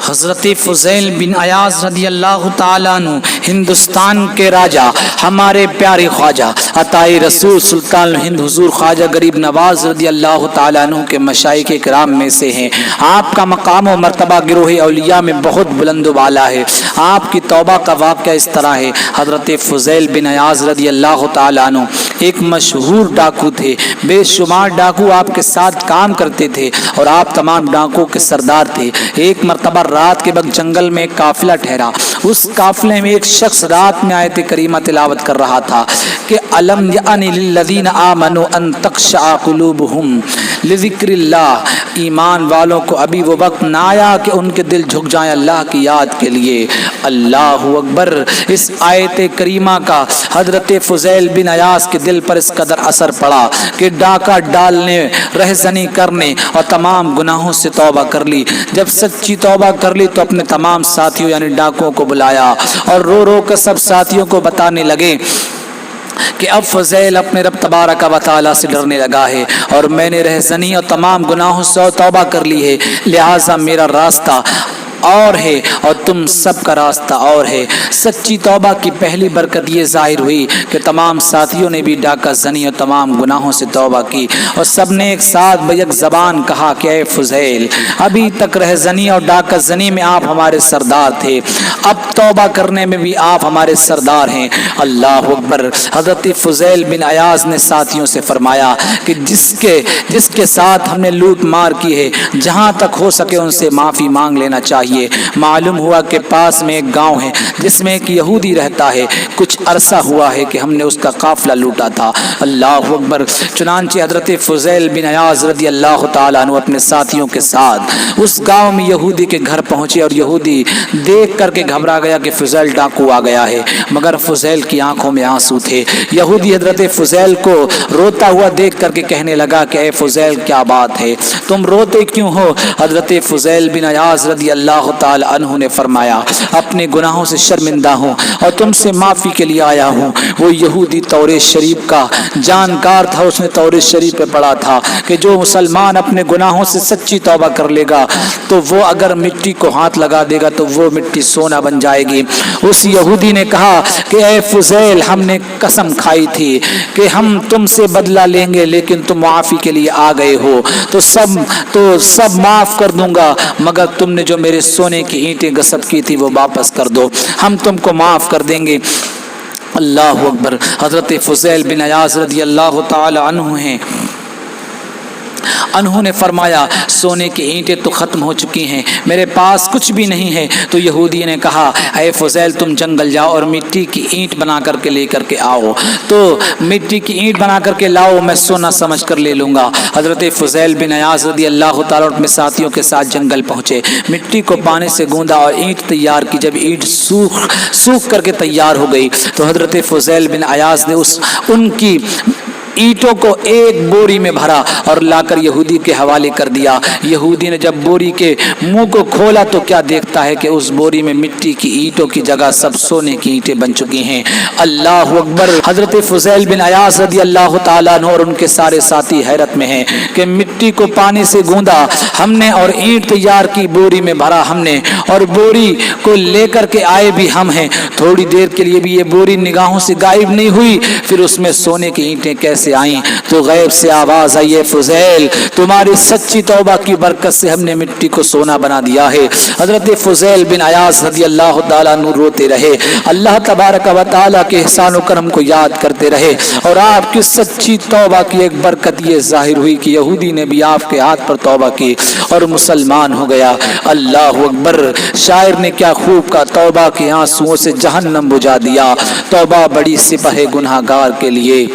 حضرت فضیل بن عیاض رضی اللہ تعالیٰ عنہ ہندوستان کے راجا، ہمارے پیارے خواجہ عطائے رسول سلطان ہند حضور خواجہ غریب نواز رضی اللہ تعالیٰ عنہ کے مشائخ کرام میں سے ہیں۔ آپ کا مقام و مرتبہ گروہ اولیاء میں بہت بلند و بالا ہے۔ آپ کی توبہ کا واقعہ اس طرح ہے۔ حضرت فضیل بن عیاض رضی اللہ تعالیٰ عنہ ایک مشہور ڈاکو تھے۔ بے شمار ڈاکو آپ کے ساتھ کام کرتے تھے اور آپ تمام ڈاکو کے سردار تھے۔ ایک مرتبہ رات کے وقت جنگل میں ایک قافلہ ٹھہرا۔ اس قافلے میں ایک شخص رات میں آیت کریمہ تلاوت کر رہا تھا کہ الم یأن للذین آمنوا ان تخشع قلوبہم لذکر اللہ، ایمان والوں کو ابھی وہ وقت نہ آیا کہ ان کے دل جھک جائیں اللہ کی یاد کے لیے۔ اللہ اکبر۔ اس آیت کریمہ کا حضرت فضیل بن عیاض کے دل پر اس قدر اثر پڑا کہ ڈاکہ ڈالنے، رہزنی کرنے اور تمام گناہوں سے توبہ کر لی۔ جب سچی توبہ کر لی تو اپنے تمام ساتھیوں یعنی ڈاکوں کو بلایا اور رو رو کر سب ساتھیوں کو بتانے لگے کہ اب فضیل اپنے رب تبارک و تعالیٰ سے ڈرنے لگا ہے اور میں نے رہزنی اور تمام گناہوں سے توبہ کر لی ہے، لہٰذا میرا راستہ اور ہے اور تم سب کا راستہ اور ہے۔ سچی توبہ کی پہلی برکت یہ ظاہر ہوئی کہ تمام ساتھیوں نے بھی ڈاکہ زنی اور تمام گناہوں سے توبہ کی اور سب نے ایک ساتھ بیک زبان کہا کہ اے فضیل، ابھی تک رہزنی اور ڈاکہ زنی میں آپ ہمارے سردار تھے، اب توبہ کرنے میں بھی آپ ہمارے سردار ہیں۔ اللہ اکبر۔ حضرت فضیل بن عیاض نے ساتھیوں سے فرمایا کہ جس کے ساتھ ہم نے لوٹ مار کی ہے، جہاں تک ہو سکے ان سے معافی مانگ لینا چاہیے۔ معلوم ہوا کہ پاس میں ایک گاؤں ہے جس میں ایک یہودی رہتا ہے، کچھ عرصہ ہوا ہے کہ ہم نے اس کا قافلہ لوٹا تھا۔ اللہ اکبر۔ چنانچہ حضرت فضیل بن عیاض رضی اللہ تعالیٰ عنہ اپنے ساتھیوں کے ساتھ اس گاؤں میں یہودی کے گھر پہنچے اور یہودی دیکھ کر کے گھبرا گیا کہ فضیل ڈاکو آ گیا ہے، مگر فضیل کی آنکھوں میں آنسو تھے۔ یہودی حضرت فضیل کو روتا ہوا دیکھ کر کے کہنے لگا کہ اے فضیل، کیا بات ہے، تم روتے کیوں ہو؟ حضرت فضیل بن عیاض رضی اللہ تعالی عنہ نے فرمایا اپنے گناہوں سے شرمندہ ہوں اور تم سے معافی کے لیے آیا ہوں۔ وہ یہودی توریت شریف کا جانکار تھا، اس نے توریت شریف پہ پڑھا تھا کہ جو مسلمان اپنے گناہوں سے سچی توبہ کر لے گا تو وہ اگر مٹی کو ہاتھ لگا دے گا تو وہ مٹی سونا بن جائے گی۔ اس یہودی نے کہا کہ اے فضیل، ہم نے قسم کھائی تھی کہ ہم تم سے بدلہ لیں گے لیکن تم معافی کے لیے آ گئے ہو تو سب معاف کر دوں گا، مگر تم نے جو میرے سونے کی اینٹیں غصب کی تھی وہ واپس کر دو، ہم تم کو معاف کر دیں گے۔ اللہ اکبر۔ حضرت فضیل بن عیاض رضی اللہ تعالی عنہ ہیں، انہوں نے فرمایا سونے کی اینٹیں تو ختم ہو چکی ہیں، میرے پاس کچھ بھی نہیں ہے۔ تو یہودی نے کہا اے فضیل، تم جنگل جاؤ اور مٹی کی اینٹ بنا کر کے لے کر کے آؤ، تو مٹی کی اینٹ بنا کر کے لاؤ، میں سونا سمجھ کر لے لوں گا۔ حضرت فضیل بن عیاض رضی اللہ تعالیٰ اپنے ساتھیوں کے ساتھ جنگل پہنچے، مٹی کو پانی سے گوندا اور اینٹ تیار کی۔ جب اینٹ سوکھ کر کے تیار ہو گئی تو حضرت فضیل بن عیاض نے ان کی اینٹوں کو ایک بوری میں بھرا اور لا کر یہودی کے حوالے کر دیا۔ یہودی نے جب بوری کے منہ کو کھولا تو کیا دیکھتا ہے کہ اس بوری میں مٹی کی اینٹوں کی جگہ سب سونے کی اینٹیں بن چکی ہیں۔ اللہ اکبر۔ حضرت فضیل بن عیاض رضی اللہ تعالیٰ عنہ اور ان کے سارے ساتھی حیرت میں ہیں کہ مٹی کو پانی سے گوندا ہم نے اور اینٹ تیار کی بوری میں بھرا ہم نے اور بوری کو لے کر کے آئے بھی ہم ہیں، تھوڑی دیر کے لیے بھی یہ بوری نگاہوں سے غائب نہیں ہوئی، پھر اس میں سونے کی اینٹیں کیسے آئیں؟ تو غیب سے آواز آئی، فضیل، تمہاری سچی توبہ کی برکت سے ہم نے مٹی کو سونا بنا دیا ہے۔ حضرت فضیل بن عیاض رضی اللہ تعالیٰ عنہ روتے رہے، اللہ تبارک و تعالیٰ کے احسان و کرم کو یاد کرتے رہے اور آپ کی سچی توبہ کی ایک برکت یہ ظاہر ہوئی کہ یہودی نے بھی آپ کے ہاتھ پر توبہ کی اور مسلمان ہو گیا۔ اللہ اکبر۔ شاعر نے کیا خوب کہا، توبہ کے آنسوؤں سے جہنم بجھا دیا، توبہ بڑی سپاہ گناہگار کے لیے۔